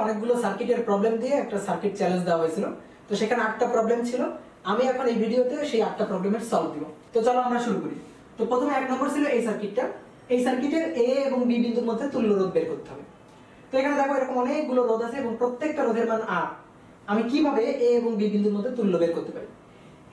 অনেকগুলো সার্কিটের প্রবলেম দিয়ে একটা সার্কিট চ্যালেঞ্জ দেওয়া হয়েছিল। তো সেখানে 8টা প্রবলেম ছিল। আমি এখন এই ভিডিওতে সেই 8টা প্রবলেমের সলভ দিব। তো চলো আমরা শুরু করি। তো প্রথমে 1 নম্বর ছিল এই সার্কিটটা। এই সার্কিটের এ এবং বি বিন্দুর মধ্যে তুল্য রোধ বের করতে হবে। তো এখানে দেখো এরকম অনেকগুলো রোধ আছে এবং প্রত্যেকটা রোধের মান R। আমি কিভাবে এ এবং বি বিন্দুর মধ্যে তুল্য বের করতে পারি?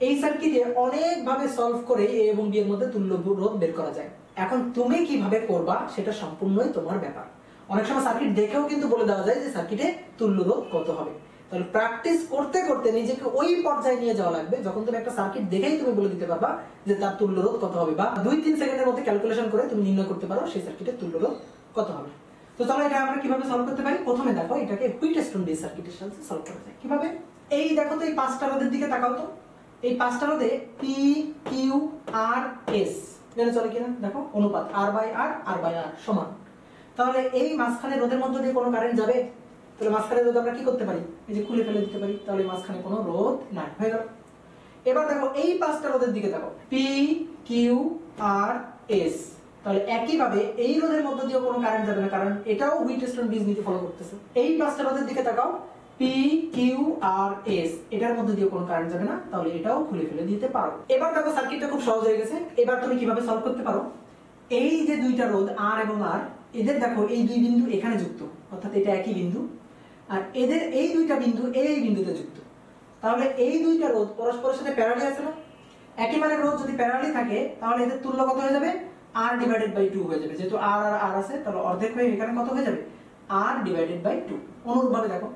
এই সার্কিটে অনেক ভাবে সলভ করে এ এবং বি এর মধ্যে তুল্য রোধ বের করা যায়। এখন তুমি কিভাবে করবা সেটা সম্পূর্ণই তোমার ব্যাপার। অনেক সময় সার্কিট দেখেও কিন্তু বলে দেওয়া যায় যে সার্কিটে তুল্য রোধ কত হবে। তাহলে প্র্যাকটিস করতে করতে নিজেকে ওই পর্যায়ে নিয়ে যাওয়া লাগবে যখন তুমি একটা সার্কিট দেখেই তুমি বলে দিতে পারবা যে তার তুল্য রোধ কত হবে, বা 2-3 সেকেন্ডের মধ্যে ক্যালকুলেশন করে তুমি নির্ণয় করতে পারো সেই সার্কিটের তুল্য রোধ কত হবে। তো চলো এটা আমরা কিভাবে সলভ করতে পারি। প্রথমে দেখো এটাকে হুইটস্টোন বেস সার্কিটের সাহায্যে সলভ করা যায়। কিভাবে? এই দেখো তো এই 5টা রোধের দিকে তাকাও তো। এই 5টা রোধে P Q R S মেনে চলে কিনা দেখো, অনুপাত R/R R/R সমান। তাহলে এই মাঝখানে রোধের মধ্যে দিয়ে কোনো কারেন্ট যাবে? তাহলে মাঝখানে রোধ আমরা কি করতে পারি? এই যে খুলে ফেলে দিতে পারি। তাহলে মাঝখানে কোনো রোধ নাই, হয়ে গেল। এবার দেখো এই 5টা রোধের দিকে তাকাও, P Q R S। তাহলে একই ভাবে এই রোধের মধ্যে দিয়ে কোনো কারেন্ট যাবে না, কারণ এটাও হুইটস্টোন ব্রিজ নীতি ফলো করতেছে। এই 5টা রোধের দিকে তাকাও, P Q R S, এটার মধ্যে দিয়ে কোনো কারেন্ট যাবে না, তাহলে এটাও খুলে ফেলে দিতে পারো। এবার দেখো সার্কিটটা খুব সহজ হয়ে গেছে। এবার তুমি কিভাবে সলভ করতে পারো? এই যে দুইটা রোধ R এবং R, এদের দেখো এই দুই বিন্দু এখানে যুক্ত, অর্থাৎ এটা একই বিন্দু, আর এদের এই দুইটা বিন্দু এই বিন্দুতে যুক্ত। তাহলে এই দুইটা রোধ পরস্পরের সাথে প্যারালালি আছে না? একই মানের রোধ যদি প্যারালালি থাকে তাহলে এদের তুল্য কত হয়ে যাবে? R/2 হয়ে যাবে। যেহেতু R আর R আছে তাহলে অর্ধেক হয়ে এখানে কত হয়ে যাবে? R/2। অনুরূপভাবে দেখো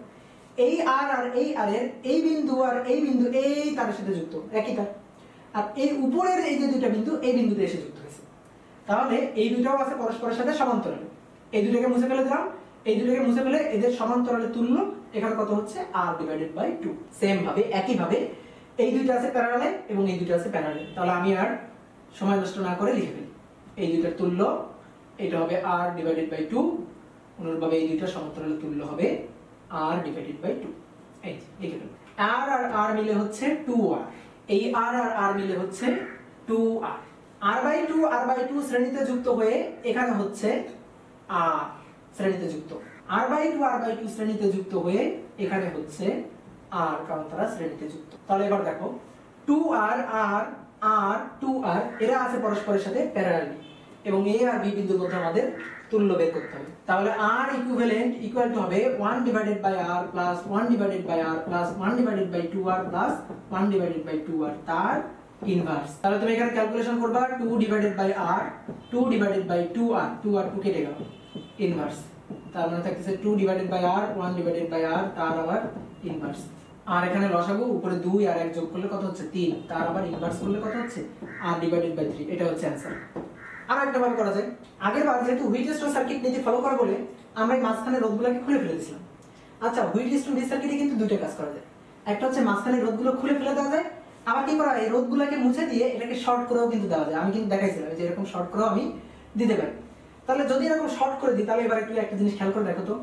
এই R আর এই R এর এই বিন্দু আর এই বিন্দু এই তারের সাথে যুক্ত, একই তার, আর এই উপরের এই যে দুইটা বিন্দু এই বিন্দুতে এসে যুক্ত হয়েছে। তাহলে এই দুইটাও আছে পরস্পরের সাথে সমান্তরালে। এই দুইটাকে মুছে ফেলে দিলাম, এই দুইটাকে মুছে ফেলে এদের সমান্তরালে তুল্য এখানে কত হচ্ছে? R/2। সেম ভাবে একই ভাবে এই দুইটা আছে প্যারালালে এবং এই দুইটা আছে প্যারালালে। তাহলে আমি আর সময় নষ্ট না করে লিখে ফেলি। এই দুইটার তুল্য এটা হবে R/2, অনুরূপভাবে এই দুইটার সমান্তরালে তুল্য হবে R/2। এই লিখে ফেলি। R আর R মিলে হচ্ছে 2R, এই R আর R মিলে হচ্ছে 2R। R/2 R/2 শ্রেণীতে যুক্ত হয়ে এখানে হচ্ছে R শ্রেণীতে যুক্ত, R/2 R/2 শ্রেণীতে যুক্ত হয়ে এখানে হচ্ছে R, কারণ তারা শ্রেণীতে যুক্ত। তাহলে এবার দেখো 2R R R 2R এরা আছে পরস্পরের সাথে প্যারালালি এবং A আর B বিন্দুর মধ্যে আমাদের তুল্য বের করতে হবে। তাহলে R ইকুইভ্যালেন্ট ইকুয়াল টু হবে 1/R plus 1/R plus 1/2R plus 1/2R তার ইনভার্স। তাহলে তুমি এখানে ক্যালকুলেশন করবা 2/R 2/2R 2R 2 কেটে গেল, ইনভার্স। তার মানে থাকতেছে 2/R 1/R তার আবার ইনভার্স। আর এখানে লসাগু উপরে 2 আর 1 যোগ করলে কত হচ্ছে? 3, তার আবার ইনভার্স করলে কত হচ্ছে? R/3। এটা হচ্ছে অ্যানসার। আর একটা ভাবে করা যায়, আগের বার যেহেতু হুইটস্টোন সার্কিট নীতি ফলো করা বলে আমরা এই মাঝখানে রোধগুলোকে খুলে ফেলে দিয়েছিলাম। আচ্ছা, হুইটস্টোন ব্রিজ সার্কিটে কিন্তু দুইটা কাজ করা যায়। একটা হচ্ছে মাঝখানে রোধগুলো খুলে ফেলে দেওয়া যায়, আবার কি করা হয় এই রোধগুলোকে মুছে দিয়ে এটাকে শর্ট করেও কিন্তু দেওয়া যায়। আমি কিন্তু দেখাইছিলাম যে এরকম শর্ট করেও আমি দিতে পারি। তাহলে যদি এরকম শর্ট করে দিই তাহলে এবার একটু একটা জিনিস খেয়াল করে দেখো তো,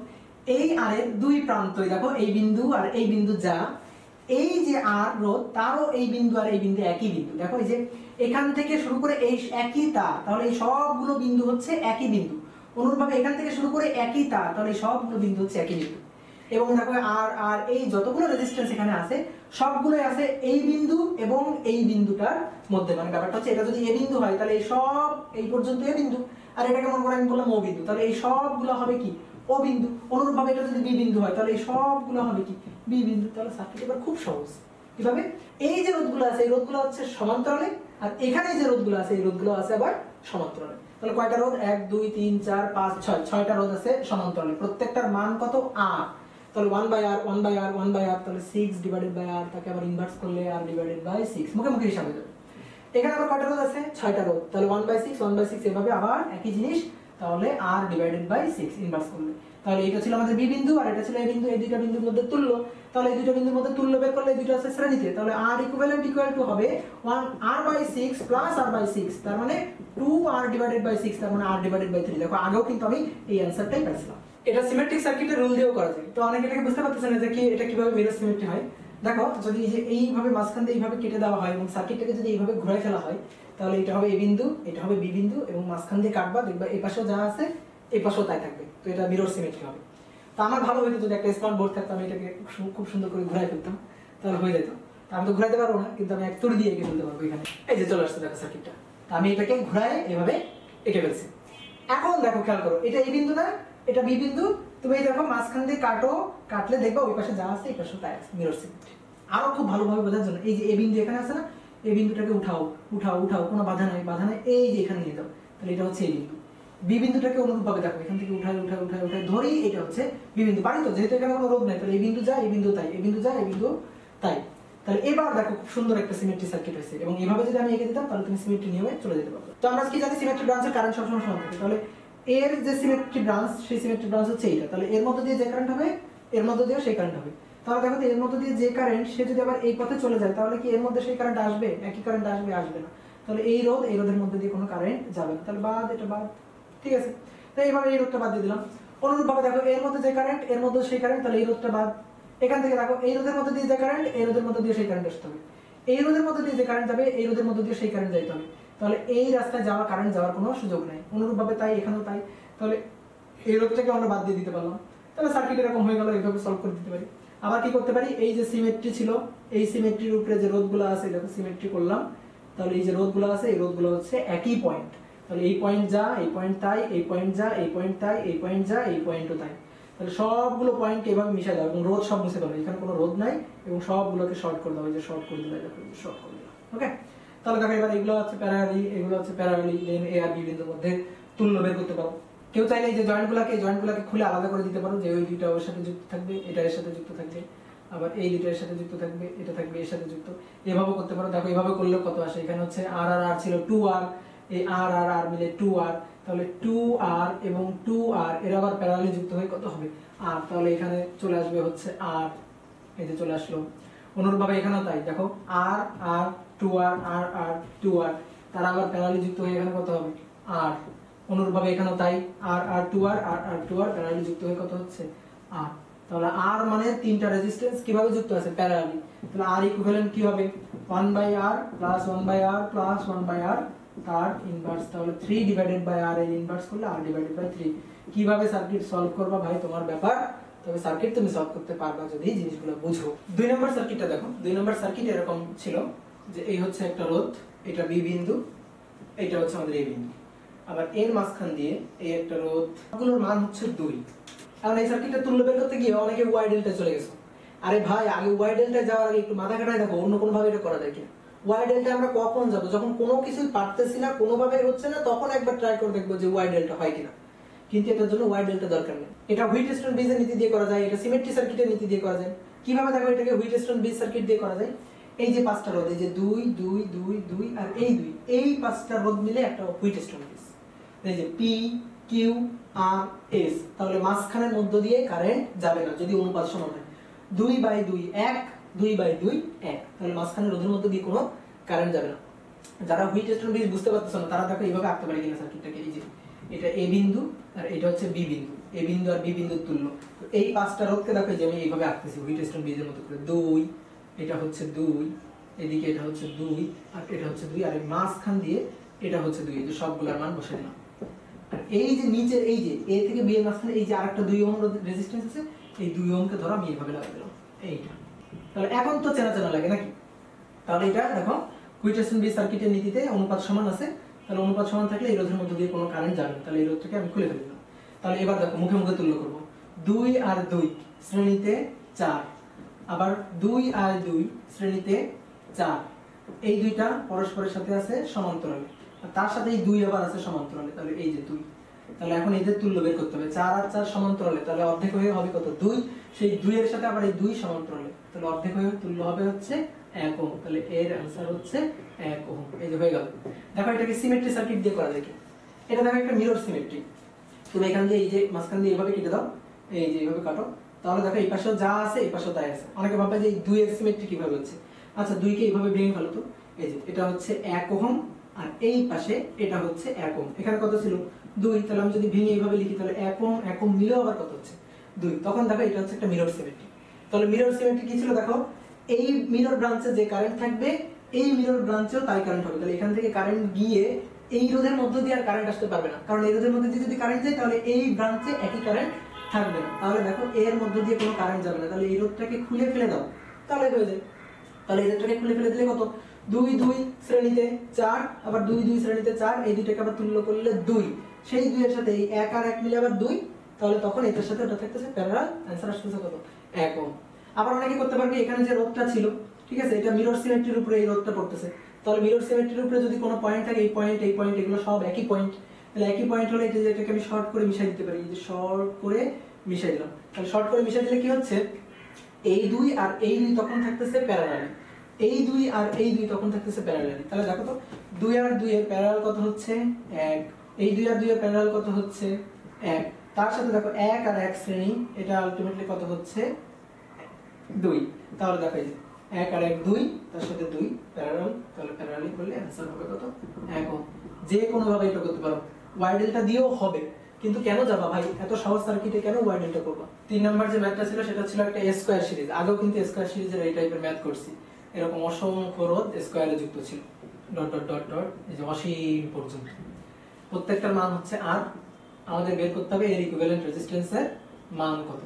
এই আর এর দুই প্রান্তই দেখো এই বিন্দু আর এই বিন্দু যা, এই যে আর রোধ তারও এই বিন্দু আর এই বিন্দু একই বিন্দু। দেখো এই যে এখান থেকে শুরু করে এই একই তার, তাহলে এই সবগুলো বিন্দু হচ্ছে একই বিন্দু। অনুরূপভাবে এখান থেকে শুরু করে একই তার, তাহলে এই সবগুলো বিন্দু হচ্ছে একই বিন্দু। এবং দেখো আর আর এই যতগুলো রেজিস্ট্যান্স এখানে আছে সবগুলোই আছে এই বিন্দু এবং এই বিন্দুটার মধ্যে। মানে ব্যাপারটা হচ্ছে এটা যদি এ বিন্দু হয় তাহলে এই সব এই পর্যন্ত এ বিন্দু, আর এটাকে মনে করে আমি বললাম ও বিন্দু, তাহলে এই সবগুলো হবে কি? ও বিন্দু। অনুরূপভাবে এটা যদি বি বিন্দু হয় তাহলে এই সবগুলো হবে কি? বি বিন্দু। তাহলে সার্কিট এবার খুব সহজ। কিভাবে? এই যে রোধগুলো আছে এই রোধগুলো হচ্ছে সমান্তরালে, আর এখানে যে রোধগুলো আছে এই রোধগুলো আছে আবার সমান্তরালে। তাহলে কয়টা রোধ? 1 2 3 4 5 6 6টা রোধ আছে সমান্তরালে, প্রত্যেকটার মান কত? R। তাহলে 1/R 1/R 1/R, তাহলে 6/R, তাকে আবার ইনভার্স করলে R/6, মুখে মুখে হিসাব হয়ে যাবে। এখানে আবার কয়টা রোধ আছে? 6টা রোধ, তাহলে 1/6 1/6 এভাবে আবার একই জিনিস, তাহলে R/6 ইনভার্স করলে। তাহলে এটা ছিল আমাদের বি বিন্দু আর এটা ছিল এ বিন্দু, এই দুইটা বিন্দুর মধ্যে তুল্য। তাহলে এই দুইটা বিন্দুর মধ্যে তুল্য বের করলে এই দুইটা আছে শ্রেণীতে, তাহলে R ইকুইভ্যালেন্ট ইকুয়াল টু হবে 1R/6 প্লাস R/6, তার মানে 2R/6, তার মানে R/3। দেখো আগেও কিন্তু আমি এই অ্যানসারটাই পাইছিলাম। এটা সিমেট্রিক সার্কিটের রুল দিয়েও করা যায়। তো অনেকে এটাকে বুঝতে পারতেছেন না যে কি এটা কিভাবে মিরর সিমেট্রি হয়। দেখো যদি এই যে এইভাবে মাঝখান দিয়ে এইভাবে কেটে দেওয়া হয় এবং সার্কিটটাকে যদি এইভাবে ঘুরাই ফেলা হয় তাহলে এটা হবে এ বিন্দু, এটা হবে বি বিন্দু এবং মাঝখান দিয়ে কাটবা, দেখবা এই পাশেও যা আছে এই পাশেও তাই থাকবে। তো এটা মিরর সিমেট্রি হবে। আমার ভালো হইতো যদি একটা স্মার্ট বোর্ড থাকতো, আমি এটাকে খুব সুন্দর করে ঘুরাই ফেলতাম, তাহলে হয়ে যেত। আমি তো ঘুরাইতে পারবো না, কিন্তু আমি এক তুড়ি দিয়ে এঁকে ফেলতে পারবো এখানে। এই যে চলে আসছে দেখো সার্কিটটা, আমি এটাকে ঘুরাই এভাবে এঁকে ফেলছি। এখন দেখো খেয়াল করো, এটা এই বিন্দু না, এটা বি বিন্দু। তুমি এই দেখো মাঝখান দিয়ে কাটো, কাটলে দেখবা ওই পাশে যা আছে এই পাশে তাই আছে, মিরর সিমেট্রি। আরো খুব ভালোভাবে বোঝার জন্য এই যে এ বিন্দু এখানে আছে না, এই বিন্দুটাকে উঠাও উঠাও উঠাও, কোনো বাধা নাই, বাধা নাই, এই যে এখানে নিয়ে যাও, তাহলে এটা হচ্ছে এই বিন্দু। বি বিন্দুটাকে অনুরূপভাবে দেখো, এখান থেকে উঠাই উঠাই উঠাই উঠাই ধরি, এটা হচ্ছে বি বিন্দু। বাড়ি তো যেহেতু এখানে কোনো রোধ নাই, তাহলে এই বিন্দু যায় এই বিন্দু তাই, এই বিন্দু যায় এই বিন্দু তাই। তাহলে এবার দেখো খুব সুন্দর একটা সিমেট্রি সার্কিট হয়েছে, এবং এইভাবে যদি আমি এঁকে দিতাম তাহলে তুমি সিমেট্রি নিয়মে চলে যেতে পারবে। তো আমরা কি জানি সিমেট্রি ব্রাঞ্চের কারেন্ট সবসময় সমান থাকে, তাহলে এর যে সিমেট্রি ব্রাঞ্চ, সেই সিমেট্রি ব্রাঞ্চ হচ্ছে এইটা। তাহলে এর মধ্যে দিয়ে যে কারেন্ট হবে এর মধ্যে দিয়েও সেই কারেন্ট হবে। তাহলে দেখো তো এর মধ্যে দিয়ে যে কারেন্ট, সে যদি আবার এই পথে চলে যায় তাহলে কি এর মধ্যে সেই কারেন্ট আসবে? একই কারেন্ট আসবে? আসবে না। তাহলে এই রোধ এই রোধের মধ্যে দিয়ে কোনো কারেন্ট যাবে না, তাহলে বাদ, এটা বাদ। ঠিক আছে, তো এইভাবে এই রোধটা বাদ দিয়ে দিলাম। অনুরূপভাবে দেখো এর মধ্যে যে কারেন্ট এর মধ্যে সেই কারেন্ট, তাহলে এই রোধটা বাদ। এখান থেকে দেখো এই রোধের মধ্যে দিয়ে যে কারেন্ট এই রোধের মধ্যে দিয়ে সেই কারেন্ট আসতে হবে, এই রোধের মধ্যে দিয়ে যে কারেন্ট যাবে এই রোধের মধ্যে দিয়ে সেই কারেন্ট যাইতে হবে। তাহলে এই রাস্তায় যাওয়া কারেন্ট যাওয়ার কোনো সুযোগ নাই। অনুরূপভাবে তাই এখানেও তাই। তাহলে এই রোধটাকে আমরা বাদ দিয়ে দিতে পারলাম। তাহলে সার্কিট এরকম হয়ে গেল, এইভাবে সলভ করে দিতে পারি। আবার কি করতে পারি, এই যে সিমেট্রি ছিল, এই সিমেট্রির উপরে যে রোধগুলো আছে, দেখো সিমেট্রি করলাম, তাহলে এই যে রোধগুলো আছে এই রোধগুলো হচ্ছে একই পয়েন্ট। তাহলে এই পয়েন্ট যা, এই পয়েন্ট তাই, এই পয়েন্ট যা, এই পয়েন্ট তাই, এই পয়েন্ট যা, এই পয়েন্টও তাই। তাহলে সবগুলো পয়েন্ট এভাবে মিশে দাও, এবং রোধ সব মুছে ফেলো, এখানে কোনো রোধ নাই, এবং সবগুলোকে শর্ট করে দাও। এই যে শর্ট করে দিলে, দেখো শর্ট করে দিলাম। ওকে, তাহলে দেখো এবার এগুলো হচ্ছে প্যারালালি, এগুলো হচ্ছে প্যারালালি, দেন এ আর বি বিন্দুর মধ্যে তুল্য বের করতে পারো। কেউ চাইলে এই যে জয়েন্টগুলোকে খুলে আলাদা করে দিতে পারো, যে ওই দুইটা ওর সাথে যুক্ত থাকবে, এটা এর সাথে যুক্ত থাকবে, আবার এই দুইটা এর সাথে যুক্ত থাকবে, এটা থাকবে এর সাথে যুক্ত। এভাবে করতে পারো। দেখো এভাবে করলে কত আসে, এখানে হচ্ছে আর আর আর ছিল 2r, এই আর আর আর মিলে 2r, তাহলে 2r এবং 2r এর আবার প্যারালালি যুক্ত হয়ে কত হবে r, তাহলে এখানে চলে আসবে হচ্ছে r, এই যে চলে আসলো। অনুরূপভাবে এখানেও তাই, দেখো r r 2r r r 2r, তারা আবার প্যারালালি যুক্ত হয়ে এখানে কত হবে r। অনুরূপভাবে এখানেও তাই, r r 2r r r 2r parallelly যুক্ত হয়ে কত হচ্ছে r। তাহলে r মানে তিনটা রেজিস্ট্যান্স কিভাবে যুক্ত আছে? প্যারালালি। তাহলে r ইকুইভ্যালেন্ট কি হবে? 1/r plus 1/r plus 1/r তার ইনভার্স। তাহলে 3 ডিভাইডেড বাই r এর ইনভার্স করলে r ডিভাইডেড বাই 3। কিভাবে সার্কিট সলভ করবা ভাই তোমার ব্যাপার, তবে সার্কিট তুমি সলভ করতে পারবা যদি জিনিসগুলো বুঝো। 2 নম্বর সার্কিটটা দেখো। 2 নম্বর সার্কিট এরকম ছিল যে এই হচ্ছে একটা রোধ, এটা বি বিন্দু, এটা হচ্ছে আমাদের এই বিন্দু, আবার এর মাঝখান দিয়ে এই একটা রোধ, গুলোর মান হচ্ছে 2। এখন এই সার্কিটটা তুল্য বের করতে গিয়ে অনেকে ওয়াই ডেল্টা চলে গেছে। আরে ভাই, আগে ওয়াই ডেল্টা যাওয়ার আগে একটু মাথা কাটায় দেখো অন্য কোনো ভাবে এটা করা যায় কিনা। ওয়াই ডেল্টা আমরা কখন যাব? যখন কোনো কিছুই পারতেছি না, কোনোভাবে হচ্ছে না, তখন একবার ট্রাই করে দেখবো যে ওয়াই ডেল্টা হয় কিনা। কিন্তু এটার জন্য ওয়াই ডেল্টা দরকার নেই। এটা হুইটস্টোন ব্রিজের নীতি দিয়ে করা যায়, এটা সিমেট্রি সার্কিটের নীতি দিয়ে করা যায়। কিভাবে দেখো এটাকে হুইটস্টোন ব্রিজ সার্কিট দিয়ে করা যায়? এই যে পাঁচটা রোধ, এই যে 2 2 2 2 আর এই 2, এই পাঁচটা রোধ মিলে একটা হুইটস্টোন ব্রিজ। এই যে পি কিউ আর এস, তাহলে মাঝখানের মধ্য দিয়ে কারেন্ট যাবে না যদি অনুপাত সমান হয়। 2/2 1, 2/2 1, তাহলে মাঝখানের রোধের মধ্যে দিয়ে কোনো কারেন্ট যাবে না। যারা হুইটস্টোন ব্রিজ বুঝতে পারতেছ না তারা দেখো এইভাবে আঁকতে পারে কিনা সার্কিটটাকে। এই যে এটা এ বিন্দু আর এটা হচ্ছে বি বিন্দু, এ বিন্দু আর বি বিন্দুর তুল্য। তো এই পাঁচটা রোধকে দেখো যে আমি এইভাবে আঁকতেছি হুইটস্টোন ব্রিজের মতো করে। 2, এটা হচ্ছে 2, এদিকে এটা হচ্ছে 2 আর এটা হচ্ছে 2, আর এই মাঝখান দিয়ে এটা হচ্ছে 2। এই যে সবগুলোর মান বসে দিলাম। আর এই যে নিচে এই যে এ থেকে বি এর মাঝখানে এই যে আরেকটা 2 ওহম রেজিস্ট্যান্স আছে, এই 2 ওহমকে ধরো আমি এইভাবে লাগিয়ে দিলাম এইটা। তাহলে এখন তো চেনা চেনা লাগে নাকি? তাহলে এটা দেখো হুইটস্টোন ব্রিজ সার্কিটের নীতিতে অনুপাত সমান আছে। তাহলে অনুপাত সমান থাকলে এই রোধের মধ্যে দিয়ে কোনো কারেন্ট যাবে না। তাহলে এই রোধটাকে আমি খুলে ফেললাম। তাহলে এবার দেখো মুখে মুখে তুল্য করব। 2 আর 2 শ্রেণীতে 4, আবার 2 আর 2 শ্রেণীতে 4, এই দুইটা পরস্পরের সাথে আছে সমান্তরালে, আর তার সাথে এই 2 আবার আছে সমান্তরালে। তাহলে এই যে 2, তাহলে এখন এদের তুল্য বের করতে হবে। 4 আর 4 সমান্তরালে, তাহলে অর্ধেক হয়ে হবে কত? 2। সেই 2 এর সাথে আবার এই 2 সমান্তরালে, তাহলে অর্ধেক হয়ে তুল্য হবে হচ্ছে 1 ওহম। তাহলে এর आंसर হচ্ছে 1 ওহম। এই যে হয়ে গেল। দেখো এটাকে সিমেট্রি সার্কিট দিয়ে করা যায় কি? এটা দেখো একটা মিরর সিমেট্রি। তুমি এখান দিয়ে এই যে মাঝখান দিয়ে এইভাবে কেটে দাও, এই যে এইভাবে কাটো, তাহলে দেখো এই পাশেও যা আছে এই পাশেও তাই আছে। অনেকে ভাবে যে এই 2 এর সিমেট্রি কিভাবে হচ্ছে। আচ্ছা 2 কে এইভাবে ভেঙে ফেলো তো। এই যে এটা হচ্ছে 1 ওহম আর এই পাশে এটা হচ্ছে 1 ওহম। এখানে কত ছিল? 2। তাহলে আমি যদি ভেঙে এইভাবে লিখি তাহলে 1 ওহম 1 ওহম মিলেও আবার কত হচ্ছে? 2। তখন দেখো এটা হচ্ছে একটা মিরর সিমেট্রি। তাহলে মিরর সিমেট্রি কি ছিল দেখো? এই মিরর ব্রাঞ্চে যে কারেন্ট থাকবে এই মিরর ব্রাঞ্চেও তাই কারেন্ট হবে। তাহলে এখান থেকে কারেন্ট গিয়ে এই রোধের মধ্য দিয়ে আর কারেন্ট আসতে পারবে না, কারণ এই রোধের মধ্যে দিয়ে যদি কারেন্ট যায় তাহলে এই ব্রাঞ্চে একই কারেন্ট থাকবে না। তাহলে দেখো এর মধ্য দিয়ে কোনো কারেন্ট যাবে না, তাহলে এই রোধটাকে খুলে ফেলে দাও, তাহলে হয়ে যায়। তাহলে এই রোধটাকে খুলে ফেলে দিলে কত, 2 2 শ্রেণীতে 4, আবার 2 2 শ্রেণীতে 4, এই দুইটাকে আবার তুল্য করলে 2, সেই 2 এর সাথে এই 1 আর 1 মিলে আবার 2, তাহলে তখন এটার সাথে ওটা থাকতেছে প্যারালাল, অ্যানসার আসতেছে কত, 1 ওহম। আবার অনেকে করতে পারবে এখানে যে রোধটা ছিল, ঠিক আছে, এটা মিরর সিমেট্রির উপরে এই রোধটা পড়তেছে, তাহলে মিরর সিমেট্রির উপরে যদি কোনো পয়েন্ট থাকে, এই পয়েন্ট এগুলো সব একই পয়েন্ট, তাহলে একই পয়েন্ট হলে এটা যেটাকে আমি শর্ট করে মিশাই দিতে পারি, এই যে শর্ট করে মিশাই দিলাম। তাহলে শর্ট করে মিশাই দিলে কি হচ্ছে, এই 2 আর এই 2 তখন থাকতেছে প্যারালাল, এই 2 আর এই 2 তখন থাকতেছে প্যারালাল। তাহলে দেখো তো 2 আর 2 এর প্যারালাল কত হচ্ছে 1, এই 2 আর 2 এর প্যারালাল কত হচ্ছে 1, তার সাথে দেখো 1 আর 1 শ্রেণী, এটা আলটিমেটলি কত হচ্ছে 2। তাহলে দেখো এই যে 1 আর 1 2, তার সাথে 2 প্যারালাল, তাহলে প্যারালালি করলে आंसर হবে কত 1 ওহম। যে কোনো ভাবে এটা করতে পারো, ওয়াই ডেল্টা দিয়েও হবে, কিন্তু কেন যাবা ভাই এত সহজ সার্কিটে কেন ওয়াই ডেল্টা করবা। 3 নাম্বার যে ম্যাথটা ছিল সেটা ছিল একটা এ স্কয়ার সিরিজ, আগেও কিন্তু এ স্কয়ার সিরিজের এই টাইপের ম্যাথ করছি, এরকম অসংখ্য রোধ স্কয়ারে যুক্ত ছিল, ডট ডট ডট ডট, এই যে অসীম পর্যন্ত, প্রত্যেকটার মান হচ্ছে আর, আমাদের বের করতে হবে এর ইকুইভ্যালেন্ট রেজিস্ট্যান্সের মান কত।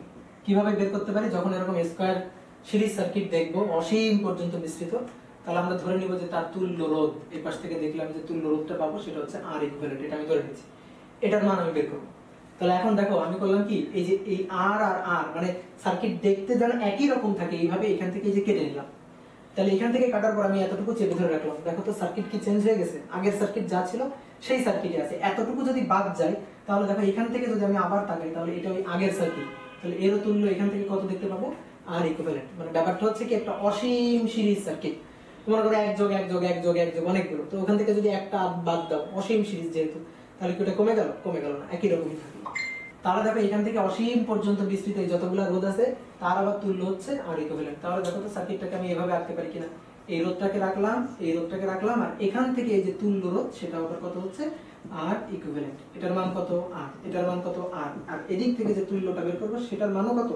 কিভাবে বের করতে পারি, যখন এরকম স্কয়ার সিরিজ সার্কিট দেখবো অসীম পর্যন্ত বিস্তৃত, তাহলে আমরা ধরে নিব যে তার তুল্য রোধ, এই পাশ থেকে দেখলাম যে তুল্য রোধটা পাবো সেটা হচ্ছে আর ইকুইভ্যালেন্ট, এটা আমি ধরে নিচ্ছি, এটার মান আমি বের করব। তাহলে এখন দেখো আমি করলাম কি, এই যে এই আর আর আর মানে সার্কিট দেখতে যেন একই রকম থাকে, এইভাবে এখান থেকে এই যে কেটে নিলাম, তাহলে এখান থেকে কাটার পর আমি এতটুকু চেপে ধরে রাখলাম, দেখো তো সার্কিট কি চেঞ্জ হয়ে গেছে, আগের সার্কিট যা ছিল সেই সার্কিটে আছে, এতটুকু যদি বাদ যায় তাহলে দেখো এখান থেকে যদি আমি আবার তাকাই তাহলে এটা ওই আগের সার্কিট, তাহলে এর তুল্য এখান থেকে কত দেখতে পাবো আর ইকুইভ্যালেন্ট। মানে ব্যাপারটা হচ্ছে কি একটা অসীম সিরিজ সার্কিট, মনে করো 1 যোগ 1 যোগ 1 যোগ 1 যোগ অনেকগুলো, তো ওখান থেকে যদি একটা বাদ দাও, অসীম সিরিজ যেহেতু, তাহলে কি ওটা কমে গেল, কমে গেল না, একই রকমই থাকে। তাহলে দেখো এখান থেকে অসীম পর্যন্ত বিস্তৃত যতগুলো রোধ আছে তার আবার তুল্য হচ্ছে আর ইকুইভ্যালেন্ট। তাহলে দেখো তো সার্কিটটাকে আমি এভাবে আঁকতে পারি কিনা, এই রোধটাকে রাখলাম, এই রোধটাকে রাখলাম, আর এখান থেকে এই যে তুল্য রোধ সেটা আবার কত হচ্ছে আর ইকুইভ্যালেন্ট, এটার মান কত আর, এটার মান কত আর, আর এদিক থেকে যে তুল্যটা বের করব সেটার মানও কত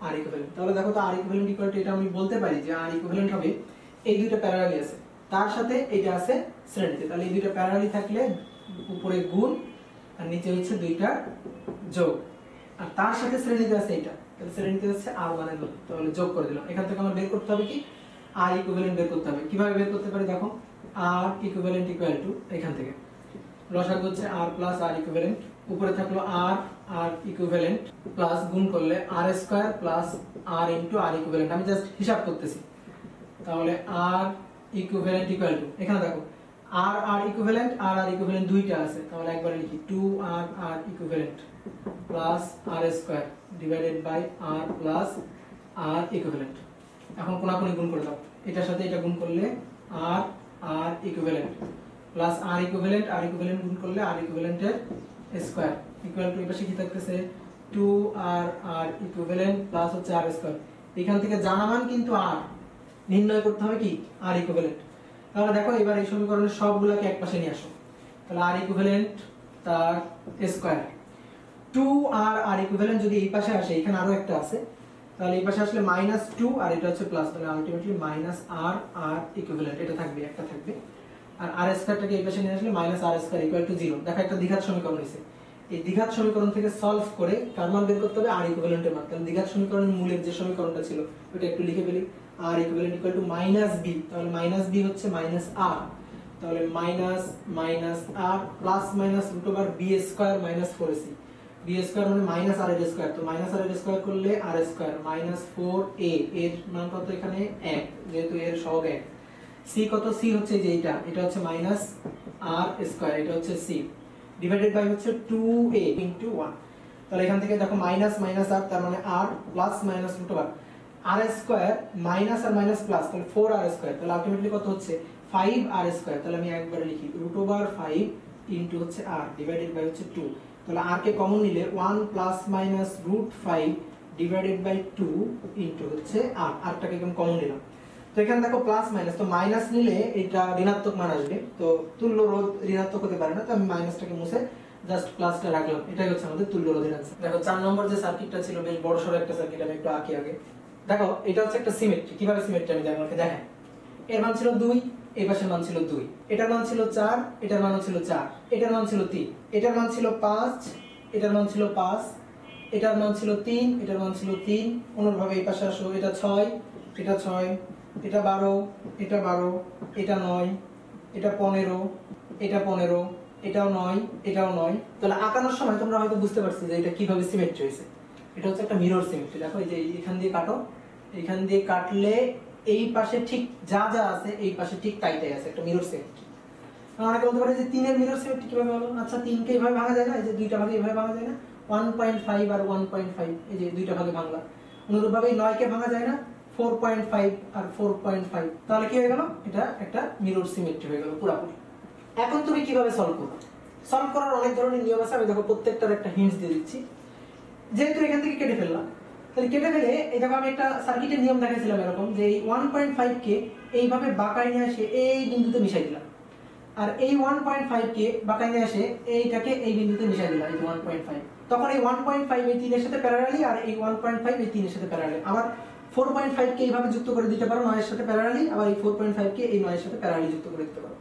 আর ইকুইভ্যালেন্ট। তাহলে দেখো তো আর ইকুইভ্যালেন্ট ইকুয়াল টু, এটা আমি বলতে পারি যে আর ইকুইভ্যালেন্ট হবে এই দুইটা প্যারালালি আছে, তার সাথে এটা আছে শ্রেণীতে, তাহলে এই দুইটা প্যারালালি থাকলে উপরে গুণ আর নিচে হচ্ছে দুইটা যোগ, আর তার সাথে শ্রেণীতে আছে এটা, তাহলে শ্রেণীতে আছে আর মানে রোধ, তাহলে যোগ করে দিলাম। এখান থেকে আমার বের করতে হবে কি আর ইকুইভ্যালেন্ট বের করতে হবে। কিভাবে বের করতে পারি দেখো, আর ইকুইভ্যালেন্ট ইকুয়াল টু, এখান থেকে লসাগু হচ্ছে আর প্লাস আর ইকুইভ্যালেন্ট, উপরে থাকলো আর আর ইকুইভ্যালেন্ট প্লাস গুণ করলে আর স্কয়ার প্লাস আর ইনটু আর ইকুইভ্যালেন্ট, আমি জাস্ট হিসাব করতেছি। তাহলে আর ইকুইভ্যালেন্ট ইকুয়াল টু, এখানে দেখো আর আর ইকুইভ্যালেন্ট, আর আর ইকুইভ্যালেন্ট দুইটা আছে, তাহলে একবারে লিখি 2 R R equivalent plus R square divided by R plus R equivalent. এখন কোনাকুনি গুণ করে দাও, এটার সাথে এটা গুণ করলে আর R equivalent plus R equivalent গুণ করলে আর ইকুইভ্যালেন্টের স্কয়ার ইকুয়াল টু, এপাশে কি থাকতেছে 2 আর আর ইকুইভ্যালেন্ট প্লাস হচ্ছে আর স্কয়ার, এখান থেকে জানা মান কিন্তু আর, নির্ণয় করতে হবে কি আর ইকুইভ্যালেন্ট। তাহলে দেখো এবার এই সমীকরণের সবগুলোকে একপাশে নিয়ে আসো, তাহলে আর ইকুইভ্যালেন্ট তার স্কয়ার 2 আর আর ইকুইভ্যালেন্ট যদি এই পাশে আসে, এখানে আরো একটা আছে, তাহলে এই পাশে আসলে -2 আর এটা হচ্ছে প্লাস, তাহলে আলটিমেটলি মাইনাস আর আর ইকুইভ্যালেন্ট এটা থাকবে, একটা থাকবে, আর আর স্কয়ারটাকে এই পাশে নিয়ে আসলে minus R square equal to 0। দেখো একটা দ্বিঘাত সমীকরণ হইছে, এই দ্বিঘাত সমীকরণ থেকে সলভ করে কার মান বের করতে হবে আর ইকুইভ্যালেন্টের মান। তাহলে দ্বিঘাত সমীকরণের মূলের যে সমীকরণটা ছিল ওটা একটু লিখে ফেলি, R equivalent equal to -b, তাহলে -b হচ্ছে -r, তাহলে minus minus R plus minus root over b square minus 4ac, b square মানে মাইনাস আর এর স্কয়ার, তো মাইনাস আর এর স্কয়ার করলে আর স্কয়ার মাইনাস 4a, এর মান কত এখানে 1, যেহেতু এর সহগ 1, c কত, c হচ্ছে যে এটা হচ্ছে মাইনাস আর স্কয়ার, এটা হচ্ছে c ডিভাইডেড বাই হচ্ছে 2a ইনটু 1, তাহলে এখান থেকে দেখো মাইনাস মাইনাস আর তার মানে আর প্লাস মাইনাস রুট ওভার আর স্কয়ার মাইনাস আর মাইনাস প্লাস, তাহলে 4r স্কয়ার, তাহলে আলটিমেটলি কত হচ্ছে 5r স্কয়ার, তাহলে আমি একবারে লিখি রুট ওভার 5 ইনটু হচ্ছে r ডিভাইডেড বাই হচ্ছে 2, তাহলে r কে কমন নিলে 1 plus minus root 5 divided by 2 into হচ্ছে r, rটাকে একদম কমন নিলাম। তো এখানে দেখো প্লাস মাইনাস, তো মাইনাস নিলে এটা ঋণাত্মক মান আসবে, তো তুল্য রোধ ঋণাত্মক হতে পারে না, তো আমি মাইনাসটাকে মুছে জাস্ট প্লাসটা রাখলাম, এটাই হচ্ছে আমাদের তুল্য রোধের आंसर। দেখো 4 নম্বর যে সার্কিটটা ছিল বেশ বড় সরো একটা সার্কিট, আমি একটু আঁকি আগে। দেখো এটা হচ্ছে একটা সিমেট্রি, কিভাবে সিমেট্রি আমি আপনাকে দেখাই। এর মান ছিল 2, এই পাশের মান ছিল 2, এটার মান ছিল 4, এটার মান ছিল 4, এটার মান ছিল 3, এটার মান ছিল 5, এটার মান ছিল 5, এটার মান ছিল 3, এটার মান ছিল 3। অনুরূপভাবে এই পাশে আসো, এটা 6, এটা 6, এটা 12, এটা 12, এটা 9, এটা 15, এটা 15, এটাও 9, এটাও 9। তাহলে আঁকানোর সময় তোমরা হয়তো বুঝতে পারছো যে এটা কিভাবে সিমেট্রি হয়েছে। এটা হচ্ছে একটা মিরর সিমেট্রি। দেখো এই যে এখান দিয়ে কাটো, এখান দিয়ে কাটলে এই পাশে ঠিক যা যা আছে এই পাশে ঠিক তাই তাই আছে, একটা মিরর সিমেট্রি। অনেকে বলতে পারে যে 3 এর মিরর সিমেট্রি কিভাবে হলো? আচ্ছা 3 কে এইভাবে ভাঙা যায় না, এই যে দুইটা ভাগে এইভাবে ভাঙা যায় না, 1.5 আর 1.5, এই যে দুইটা ভাগে ভাঙলা। অনুরূপভাবে 9 কে ভাঙা যায় না, 4.5 আর 4.5। তাহলে কি হয়ে গেল? এটা একটা মিরর সিমেট্রি হয়ে গেল পুরোপুরি। এখন তুমি কিভাবে সলভ করবে? সলভ করার অনেক ধরনের নিয়ম আছে, আমি দেখো প্রত্যেকটার একটা হিন্টস দিয়ে দিচ্ছি। যেহেতু এখান থেকে কেটে ফেললাম, তাহলে কেটে ফেলে এই দেখো আমি একটা সার্কিটের নিয়ম দেখাইছিলাম এরকম, যে এই 1.5 কে এইভাবে বাঁকায় নিয়ে এসে এই বিন্দুতে মিশাই দিলাম, আর এই 1.5 কে বাঁকায় নিয়ে এসে এইটাকে এই বিন্দুতে মিশাই দিলাম, এই 1.5। তখন এই 1.5 এই 3 এর সাথে প্যারালালি, আর এই 1.5 এই 3 এর সাথে প্যারালালি। আবার 4.5 কে এইভাবে যুক্ত করে দিতে পারো 9 এর সাথে প্যারালালি, আবার এই 4.5 কে এই 9 এর সাথে প্যারালালি যুক্ত করে দিতে পারো।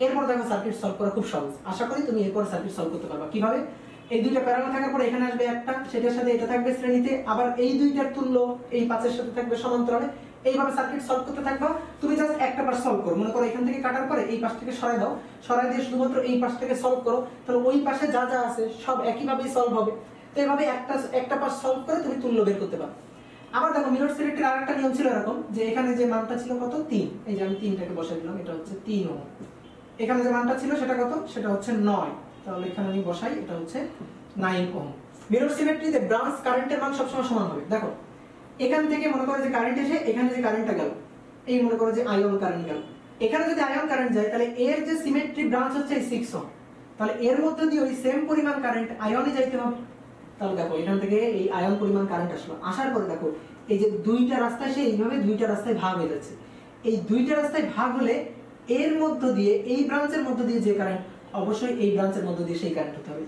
এরপর দেখো সার্কিট সলভ করা খুব সহজ। আশা করি তুমি এরপর সার্কিট সলভ করতে পারবা। কিভাবে? এই দুইটা প্যারালাল থাকার পর এখানে আসবে একটা, সেটার সাথে এটা থাকবে শ্রেণীতে, আবার এই দুইটার তুল্য এই 5 এর সাথে থাকবে সমান্তরালে। এইভাবে সার্কিট সলভ করতে থাকবা। তুমি জাস্ট একটা পাশ সলভ করো, মনে করো এখান থেকে কাটার পরে এই পাশ থেকে সরাই দাও, সরাই দিয়ে শুধুমাত্র এই পাশ থেকে সলভ করো, তাহলে ওই পাশে যা যা আছে সব একইভাবেই সলভ হবে। তো এইভাবে একটা পাশ সলভ করে তুমি তুল্য বের করতে পারো। আবার দেখো মিরর সিমেট্রির আরেকটা নিয়ম ছিল এরকম, যে এখানে যে মানটা ছিল কত 3, এই যে আমি 3টাকে বসাই দিলাম, এটা হচ্ছে 3 ওহম। এখানে যে মানটা ছিল সেটা কত? সেটা হচ্ছে 9, তাহলে এখানে আমি বসাই, এটা হচ্ছে 9 ওহম। মিরর সিমেট্রিতে ব্রাঞ্চ কারেন্টের মান সবসময় সমান হবে। দেখো এখান থেকে মনে করো যে কারেন্ট এসে এখানে যে কারেন্টটা গেল, এই মনে করো যে আয়ন কারেন্ট গেল, এখানে যদি আয়ন কারেন্ট যায় তাহলে এর যে সিমেট্রি ব্রাঞ্চ হচ্ছে এই 6 ওহম, তাহলে এর মধ্যে দিয়ে ওই সেম পরিমাণ কারেন্ট আয়নে যাইতে হবে। তাহলে দেখো এখান থেকে এই আয়ন পরিমাণ কারেন্ট আসলো, আসার পরে দেখো এই যে দুইটা রাস্তায় সে এইভাবে দুইটা রাস্তায় ভাগ হয়ে যাচ্ছে। এই দুইটা রাস্তায় ভাগ হলে এর মধ্য দিয়ে এই ব্রাঞ্চের মধ্য দিয়ে যে কারেন্ট, অবশ্যই এই ব্রাঞ্চের মধ্য দিয়ে সেই কারেন্ট হতে হবে।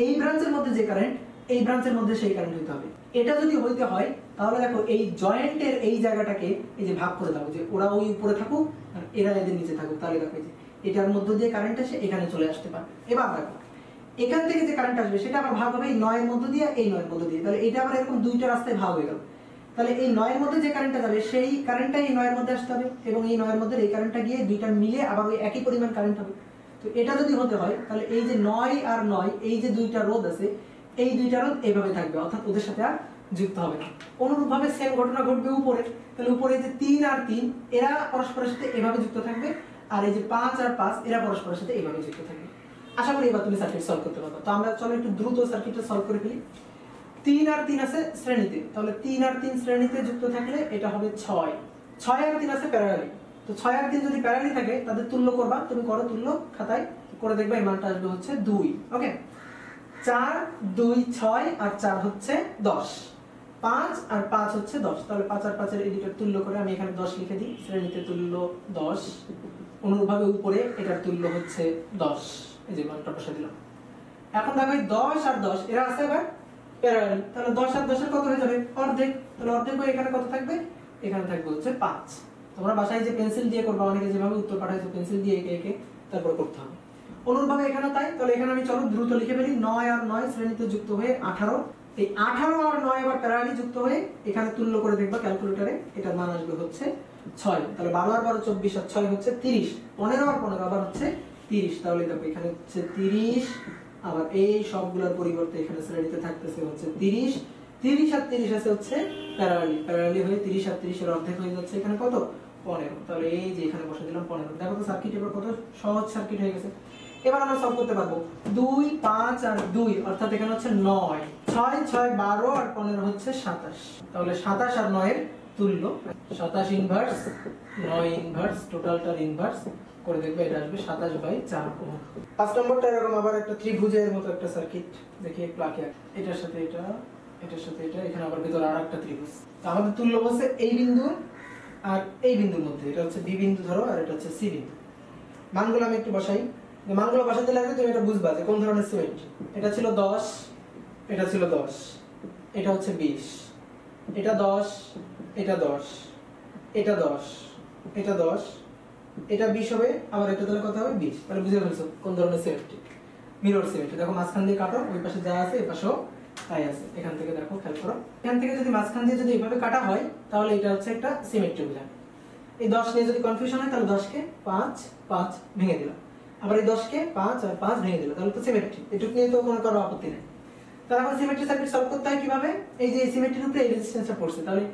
এই ব্রাঞ্চের মধ্যে যে কারেন্ট, এই ব্রাঞ্চের মধ্যে সেই কারেন্ট হতে হবে। এটা যদি হইতে হয় তাহলে দেখো এই জয়েন্টের এই জায়গাটাকে এই যে ভাগ করে দাও, যে ওরা ওই উপরে থাকুক আর এরা এদের নিচে থাকুক, তাহলে দেখো এই যে এটার মধ্য দিয়ে কারেন্ট আসে এখানে চলে আসতে পারে। এবার দেখো এখান থেকে যে কারেন্ট আসবে সেটা আবার ভাগ হবে এই 9 এর মধ্য দিয়ে, এই 9 এর মধ্য দিয়ে, তাহলে এটা আবার এরকম দুইটা রাস্তায় ভাগ হয়ে গেল। তাহলে এই 9 এর মধ্যে যে কারেন্টটা যাবে সেই কারেন্টটা এই 9 এর মধ্যে আসতে হবে, এবং এই 9 এর মধ্যে এই কারেন্টটা গিয়ে দুইটা মিলে আবার ওই একই পরিমাণ কারেন্ট হবে। তো এটা যদি হতে হয় তাহলে এই যে 9 আর 9, এই যে দুইটা রোধ আছে, এই দুইটা রোধ এইভাবে থাকবে, অর্থাৎ ওদের সাথে আর যুক্ত হবে না। অনুরূপভাবে সেম ঘটনা ঘটবে উপরে, তাহলে উপরে যে 3 আর 3 এরা পরস্পরের সাথে এভাবে যুক্ত থাকবে, আর এই যে 5 আর 5 এরা পরস্পরের সাথে এইভাবে যুক্ত থাকবে। আশা করি এবার তুমি সার্কিট সলভ করতে পারবে। তো আমরা চলো একটু দ্রুত সার্কিটটা সলভ করে ফেলি। 3 আর 3 আছে শ্রেণীতে, তাহলে 3 আর 3 শ্রেণীতে যুক্ত থাকলে এটা হবে 6। 6 আর 3 আছে প্যারালালি, তো 6 আর 3 যদি প্যারালালি থাকে তাদের তুল্য করবা, তুমি করো তুল্য খাতায় করে দেখবে এই মানটা আসবে হচ্ছে 2। ওকে, 4 2 6 আর 4 হচ্ছে 10, 5 আর 5 হচ্ছে 10, তাহলে 5 আর 5 এর এদিকের তুল্য করে আমি এখানে 10 লিখে দিই, শ্রেণীতে তুল্য 10। অনুরূপভাবে উপরে এটার তুল্য হচ্ছে 10, এই যে মানটা বসে দিলাম। এখন দেখো 10 আর 10 এরা আছে আবার প্যারালাল, তাহলে 10 আর 10 এর কত হয়ে যাবে? অর্ধেক। তাহলে অর্ধেক হয়ে এখানে কত থাকবে? এখানে থাকবে হচ্ছে 5। তোমরা বাসায় যে পেন্সিল দিয়ে করবা, অনেকে যেভাবে উত্তর পাঠাইছো পেন্সিল দিয়ে এঁকে এঁকে তারপর করতে হবে। অনুরূপভাবে এখানে তাই, তাহলে এখানে আমি চলো দ্রুত লিখে ফেলি। 9 আর 9 শ্রেণীতে যুক্ত হয়ে 18, এই 18 আর 9 আবার প্যারালালি যুক্ত হয়ে এখানে তুল্য করে দেখবা ক্যালকুলেটরে, এটার মান আসবে হচ্ছে 6। তাহলে 12 আর 12 24 আর 6 হচ্ছে 30, 15 আর 15 আবার হচ্ছে 30, তাহলে দেখো এখানে হচ্ছে 30, আবার এই সবগুলোর পরিবর্তে এখানে শ্রেণীতে থাকতেছে হচ্ছে 30। 30 আর 30 আছে হচ্ছে প্যারালালি, প্যারালালি হয়ে 30 আর 30 এর অর্ধেক হয়ে যাচ্ছে এখানে কত? 15। তাহলে এই যে এখানে বসে দিলাম 15। দেখো তো সার্কিট এবার কত সহজ সার্কিট হয়ে গেছে। এবার আমরা সলভ করতে পারবো। 2 5 আর 2 অর্থাৎ এখানে হচ্ছে 9, 6 6 12 আর 15 হচ্ছে 27, তাহলে 27 আর 9 এর তুল্য 27 ইনভার্স 9 ইনভার্স, টোটালটার ইনভার্স করে দেখবে এটা আসবে 27/4 ওহম। 5 নম্বরটা এরকম আবার একটা ত্রিভুজের মতো একটা সার্কিট দেখি প্লাকে, এটার সাথে এটা, এটার সাথে এটা, এখানে আবার ভিতরে আরেকটা ত্রিভুজ। তো আমাদের তুল্য বলছে এই বিন্দু আর এই বিন্দুর মধ্যে, এটা হচ্ছে বি বিন্দু ধরো আর এটা হচ্ছে সি বিন্দু। মানগুলো আমি একটু বসাই, মানগুলো বসাতে লাগলে তুমি এটা বুঝবা যে কোন ধরনের সিমেট্রি। এটা ছিল 10, এটা ছিল 10, এটা হচ্ছে 20, এটা 10, এটা 10, এটা 10, এটা 10, এটা 20 হবে, আবার এটা তাহলে কত হবে? 20। তাহলে বুঝে ফেলছো কোন ধরনের সিমেট্রি, মিরর সিমেট্রি। দেখো মাঝখান দিয়ে কাটো, ওই পাশে যা আছে এই পাশেও তাই আছে। এখান থেকে দেখো খেয়াল করো, এখান থেকে যদি মাঝখান দিয়ে যদি এইভাবে কাটা হয় তাহলে এটা হচ্ছে একটা সিমেট্রি বোঝায়। এই 10 নিয়ে যদি কনফিউশন হয় তাহলে 10 কে 5 5 ভেঙে দিলাম, আবার এই 10 কে 5 আর 5 ভেঙে দিলাম, তাহলে তো সিমেট্রি, এটুকু নিয়ে তো কোনো কারো আপত্তি নেই। তাহলে এখন সিমেট্রি সার্কিট সলভ করতে হয় কিভাবে? এই যে এই সিমেট্রির উপরে এই রেজিস্ট্যান্সটা পড়ছে, তাহলে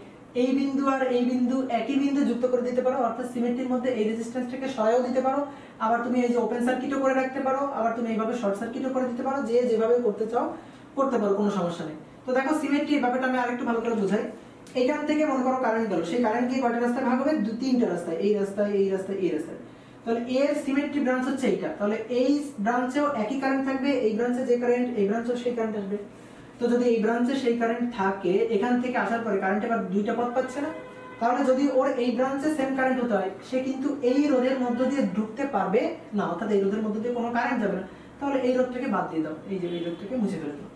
এই বিন্দু আর এই বিন্দু একই বিন্দু যুক্ত করে দিতে পারো, অর্থাৎ সিমেট্রির মধ্যে এই রেজিস্ট্যান্সটাকে সরায়ও দিতে পারো, আবার তুমি এই যে ওপেন সার্কিটও করে রাখতে পারো, আবার তুমি এইভাবে শর্ট সার্কিটও করে দিতে পারো, যে যেভাবে করতে চাও করতে পারো, কোনো সমস্যা নেই। তো দেখো সিমেট্রি ব্যাপারটা আমি আরেকটু ভালো করে বোঝাই। এইখান থেকে মনে করো কারেন্ট গেল, সেই কারেন্ট গিয়ে কয়টা রাস্তায় ভাগ হবে? তিনটা রাস্তায়, এই রাস্তায়, এই রাস্তায়, এই রাস্তায়। তাহলে এর সিমেট্রি ব্রাঞ্চ হচ্ছে এইটা, তাহলে এই ব্রাঞ্চেও একই কারেন্ট থাকবে, এই ব্রাঞ্চে যে কারেন্ট এই ব্রাঞ্চেও সেই কারেন্ট আসবে। তো যদি এই ব্রাঞ্চে সেই কারেন্ট থাকে, এখান থেকে আসার পরে কারেন্ট এবার দুইটা পথ পাচ্ছে না, তাহলে যদি ওর এই ব্রাঞ্চে সেম কারেন্ট হতে হয়, সে কিন্তু এই রোধের মধ্য দিয়ে ঢুকতে পারবে না, অর্থাৎ এই রোধের মধ্য দিয়ে কোনো কারেন্ট যাবে না, তাহলে এই রোধটাকে বাদ দিয়ে দাও, এই যে এই রোধটাকে মুছে ফেলে দাও।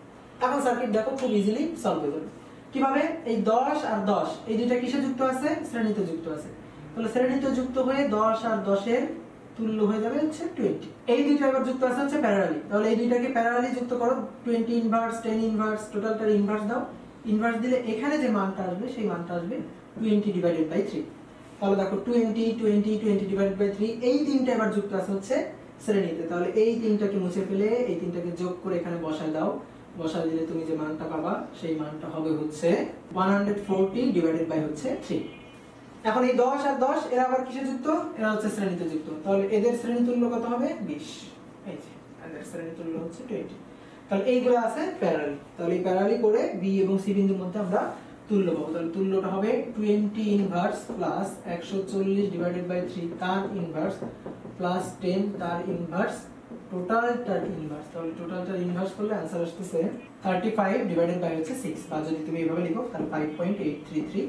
এখন সার্কিট দেখো খুব ইজিলি সলভ হয়ে যাবে। কিভাবে? এই 10 আর 10 এই দুইটা কিসে যুক্ত আছে? শ্রেণীতে যুক্ত আছে। তাহলে শ্রেণীতে যুক্ত হয়ে 10 আর 10 এর তুল্য হয়ে যাবে হচ্ছে 20। এই দুইটা এবার যুক্ত আছে হচ্ছে প্যারালালি, তাহলে এই দুইটাকে প্যারালালি যুক্ত করো, 20 ইনভার্স 10 ইনভার্স টোটালটার ইনভার্স দাও, ইনভার্স দিলে এখানে যে মানটা আসবে সেই মানটা আসবে 20 ডিভাইডেড বাই 3। তাহলে দেখো 20 20 20 ডিভাইডেড বাই 3 এই তিনটা এবার যুক্ত আছে হচ্ছে শ্রেণীতে, তাহলে এই তিনটাকে মুছে ফেলে এই তিনটাকে যোগ করে এখানে বসায় দাও, বসায় দিলে তুমি যে মানটা পাবা সেই মানটা হবে হচ্ছে 140 ডিভাইডেড বাই হচ্ছে 3। এখন এই 10 আর 10 এরা আবার কিসে যুক্ত? এরা হচ্ছে শ্রেণীতে যুক্ত, তাহলে এদের শ্রেণী তুল্য কত হবে? 20। এই যে এদের শ্রেণী তুল্য হচ্ছে 20। তাহলে এইগুলো আছে প্যারালালি, তাহলে এই প্যারালালি করে বি এবং সি বিন্দুর মধ্যে আমরা তুল্য পাবো। তাহলে তুল্যটা হবে 20 ইনভার্স প্লাস 140 ডিভাইডেড বাই 3 তার ইনভার্স প্লাস 10 তার ইনভার্স টোটালটার ইনভার্স। তাহলে টোটালটার ইনভার্স করলে आंसर আসছে 35 ডিভাইডেড বাই হচ্ছে 6, বা যদি তুমি এইভাবে লিখো তাহলে 5.833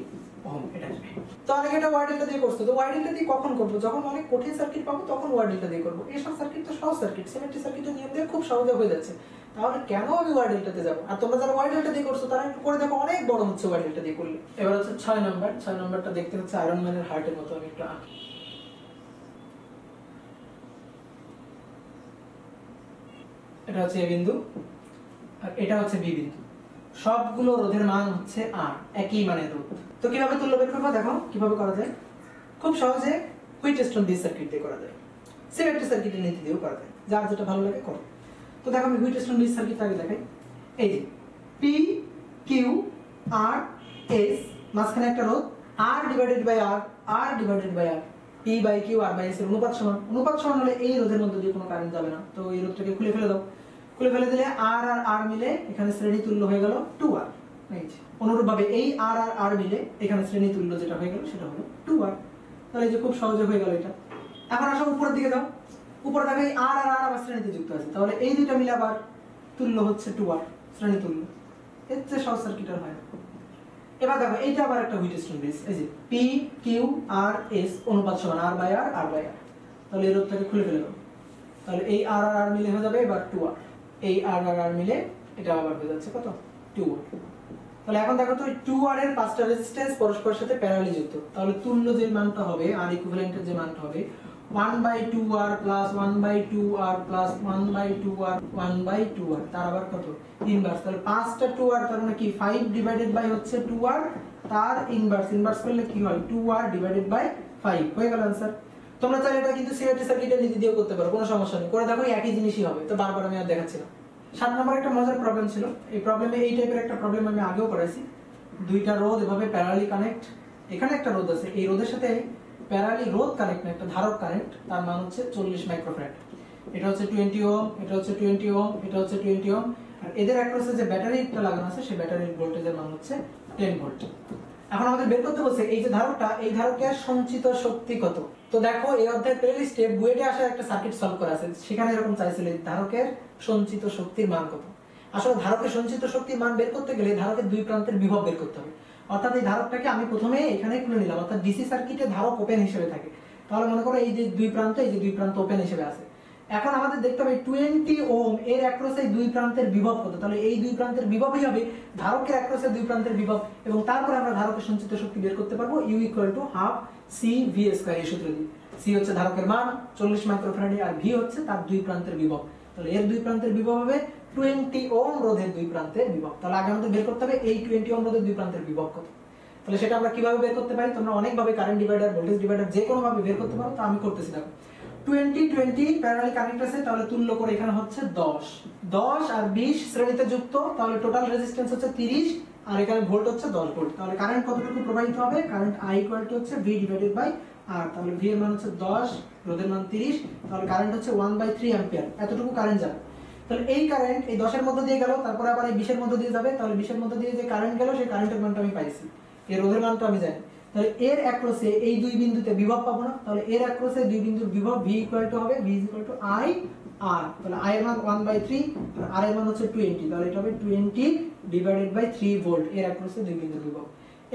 ওহম এটা আসবে। তো অনেকে এটা ওয়াই ডেল্টা দিয়ে করছো, তো ওয়াই ডেল্টা দিয়ে কখন করব? যখন অনেক কঠিন সার্কিট পাবো তখন ওয়াই ডেল্টা দিয়ে করব। এইসব সার্কিট তো সহজ সার্কিট, সিমেট্রি সার্কিটের নিয়ম দিয়ে খুব সহজে হয়ে যাচ্ছে, তাহলে কেন আমি ওয়াই ডেল্টাতে যাব? আর তোমরা যারা ওয়াই ডেল্টা দিয়ে করছো তারা একটু করে দেখো, অনেক বড় হচ্ছে ওয়াই ডেল্টা দিয়ে করলে। এবার হচ্ছে 6 নাম্বার, 6 নাম্বারটা দেখতে হচ্ছে আয়রন ম্যানের হার্টের মতো, আমি একটু আঁকি। এটা হচ্ছে এ বিন্দু আর এটা হচ্ছে বি বিন্দু, সবগুলো রোধের মান হচ্ছে আর, একই মানের রোধ। তো কিভাবে তুল্য বের করব? দেখো কিভাবে করা যায়, খুব সহজে হুইটস্টোন বি সার্কিট দিয়ে করা যায়, সিমেট্রি সার্কিটের নীতি দিয়েও করা যায়, যার যেটা ভালো লাগে করো। তো দেখো আমি হুইটস্টোন বি সার্কিট আগে দেখাই। এই যে পি কিউ আর এস, মাঝখানে একটা রোধ R divided by R, R divided by R, P by Q R by S এর অনুপাত সমান, অনুপাত সমান হলে এই রোধের মধ্যে দিয়ে কোনো কারেন্ট যাবে না, তো এই রোধটাকে খুলে ফেলে দাও, খুলে ফেলে দিলে আর আর আর মিলে এখানে শ্রেণী তুল্য হয়ে গেল 2r। এই যে অনুরূপভাবে এই আর আর আর মিলে এখানে শ্রেণী তুল্য যেটা হয়ে গেল সেটা হলো 2r। তাহলে এই যে খুব সহজে হয়ে গেল এটা। এখন আসো উপরের দিকে যাও, উপরে দেখো এই আর আর আর আবার শ্রেণীতে যুক্ত আছে, তাহলে এই দুটো মিলে আবার তুল্য হচ্ছে 2r, শ্রেণী তুল্য। এর চেয়ে সহজ সার্কিট আর হয় না। এবার দেখো এইটা আবার একটা হুইটস্টোন ব্রিজ, এই যে পি কিউ আর এস অনুপাত সমান আর বাই আর, আর বাই আর, তাহলে এই রোধটাকে খুলে ফেলে দাও, তাহলে এই আর আর আর মিলে হয়ে যাবে এবার 2r, এই আর আর আর মিলে এটা আবার হয়ে যাচ্ছে কত? 2r। তাহলে এখন দেখো তো 2r এর পাঁচটা রেজিস্ট্যান্স পরস্পরের সাথে প্যারালালি যুক্ত, তাহলে তুল্য যে মানটা হবে আর ইকুইভ্যালেন্টের যে মানটা হবে 1/2r plus 1/2r plus 1/2r 1/2r, তার আবার কত? ইনভার্স। তাহলে 5টা 2r, তার মানে কি 5 ডিভাইডেড বাই হচ্ছে 2r তার ইনভার্স, ইনভার্স করলে কি হয়? 2r ডিভাইডেড বাই 5 হয়ে গেল आंसर। তোমরা চাইলে এটা কিন্তু সিমেট্রি সার্কিটের নীতি দিয়েও করতে পারো, কোনো সমস্যা নেই, করে দেখো একই জিনিসই হবে। তো বারবার আমি আর দেখাচ্ছি না। 7 নম্বর একটা মজার প্রবলেম ছিল, এই প্রবলেমে এই টাইপের একটা প্রবলেম আমি আগেও করাইছি। দুইটা রোধ এভাবে প্যারালালি কানেক্ট, এখানে একটা রোধ আছে, এই রোধের সাথে প্যারালালি রোধ কানেক্ট না, একটা ধারক কানেক্ট, তার মান হচ্ছে 40 মাইক্রোফ্যারাড। এটা হচ্ছে 20 ওহম, এটা হচ্ছে 20 ওহম, এটা হচ্ছে 20 ওহম, আর এদের অ্যাক্রসে যে ব্যাটারিটা লাগানো আছে সেই ব্যাটারির ভোল্টেজের মান হচ্ছে 10 ভোল্ট। এখন আমাদের বের করতে বলছে এই যে ধারকটা, এই ধারকের সঞ্চিত শক্তি কত। তো দেখো এই অধ্যায়ের প্লেলিস্টে বুয়েটে আসা একটা সার্কিট সলভ করা আছে, সেখানে এরকম চাইছিল ধারকের সঞ্চিত শক্তির মান কত। আসলে ধারকের সঞ্চিত শক্তির মান বের করতে গেলে ধারকের দুই প্রান্তের বিভব বের করতে হবে, অর্থাৎ এই ধারকটাকে আমি প্রথমে এখানে খুলে নিলাম, অর্থাৎ ডিসি সার্কিটে ধারক ওপেন হিসেবে থাকে, তাহলে মনে করো এই যে দুই প্রান্ত, এই যে দুই প্রান্ত ওপেন হিসেবে আছে। এখন আমাদের দেখতে হবে 20 ওহম এর অ্যাক্রসে এই দুই প্রান্তের বিভব কত, তাহলে এই দুই প্রান্তের বিভবই হবে ধারকের অ্যাক্রসে দুই প্রান্তের বিভব, এবং তারপরে আমরা ধারকের সঞ্চিত শক্তি বের করতে পারবো U = ½ CV², এই সূত্র দিয়ে। C হচ্ছে ধারকের মান 40 মাইক্রোফ্যারাড আর V হচ্ছে তার দুই প্রান্তের বিভব, তাহলে এর দুই প্রান্তের বিভব হবে 20 ওহম রোধের দুই প্রান্তের বিভব। তাহলে আগে আমাদের বের করতে হবে এই 20 ওহম রোধের দুই প্রান্তের বিভব কত। তাহলে সেটা আমরা কিভাবে বের করতে পারি, তোমরা অনেক ভাবে কারেন্ট ডিভাইডার, ভোল্টেজ ডিভাইডার যে কোনো ভাবে বের করতে পারো, তো আমি করতেছি দেখো 20 প্যারালালি কানেক্ট আছে, তাহলে তুল্য করে এখানে হচ্ছে 10 আর 20 শ্রেণীতে যুক্ত, তাহলে টোটাল রেজিস্ট্যান্স হচ্ছে 30 আর এখানে ভোল্ট হচ্ছে 10 ভোল্ট। তাহলে কারেন্ট কতটুকু প্রবাহিত হবে, কারেন্ট I ইকুয়াল টু হচ্ছে V ডিভাইডেড বাই R। তাহলে V এর মান হচ্ছে 10, রোধের মান 30, তাহলে কারেন্ট হচ্ছে 1/3 অ্যাম্পিয়ার, এতটুকু কারেন্ট যাবে। তাহলে এই কারেন্ট এই 10 এর মধ্যে দিয়ে গেল, তারপরে আবার এই 20 এর মধ্যে দিয়ে যাবে, তাহলে 20 এর মধ্যে দিয়ে যে কারেন্ট গেল সেই কারেন্টের মানটা আমি পাইছি, এর রোধের মানটা আমি জানি। তাহলে এর অ্যাক্রসে এই দুই বিন্দুতে বিভব পাবো না, তাহলে এর অ্যাক্রসে দুই বিন্দুর বিভব V ইকুয়াল টু হবে V equal to I R। তাহলে I এর মান 1/3 আর R এর মান হচ্ছে 20, তাহলে এটা হবে 20 ডিভাইডেড বাই 3 ভোল্ট এর অ্যাক্রসে দুই বিন্দুর বিভব।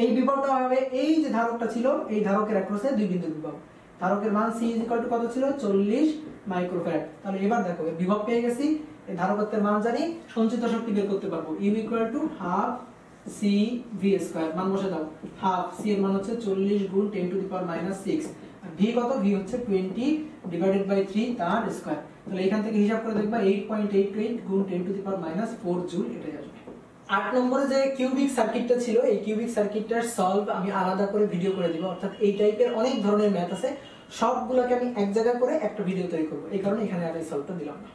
এই বিভবটা হবে এই যে ধারকটা ছিল এই ধারকের অ্যাক্রসে দুই বিন্দুর বিভব। ধারকের মান C ইকুয়াল টু কত ছিল, 40 মাইক্রোফ্যারাড। তাহলে এবার দেখো এর বিভব পেয়ে গেছি, এই ধারকত্বের মান জানি, সঞ্চিত শক্তি বের করতে পারবো। U equal to half C V square, মান বসে দাও, হাফ C এর মান হচ্ছে 40 গুণ 10 টু দি পাওয়ার -6 আর V কত, V হচ্ছে 20 ডিভাইডেড বাই 3 তার স্কয়ার। তাহলে এখান থেকে হিসাব করে দেখবা 8.88 গুণ 10 টু দি পাওয়ার -4 জুল এটাই আসবে। 8 নম্বরে যে কিউবিক সার্কিটটা ছিল, এই কিউবিক সার্কিটটার সলভ আমি আলাদা করে ভিডিও করে দিব, অর্থাৎ এই টাইপের অনেক ধরনের ম্যাথ আছে, সবগুলোকে আমি এক জায়গায় করে একটা ভিডিও তৈরি করব, এই কারণে এখানে আর এই সলভটা দিলাম না।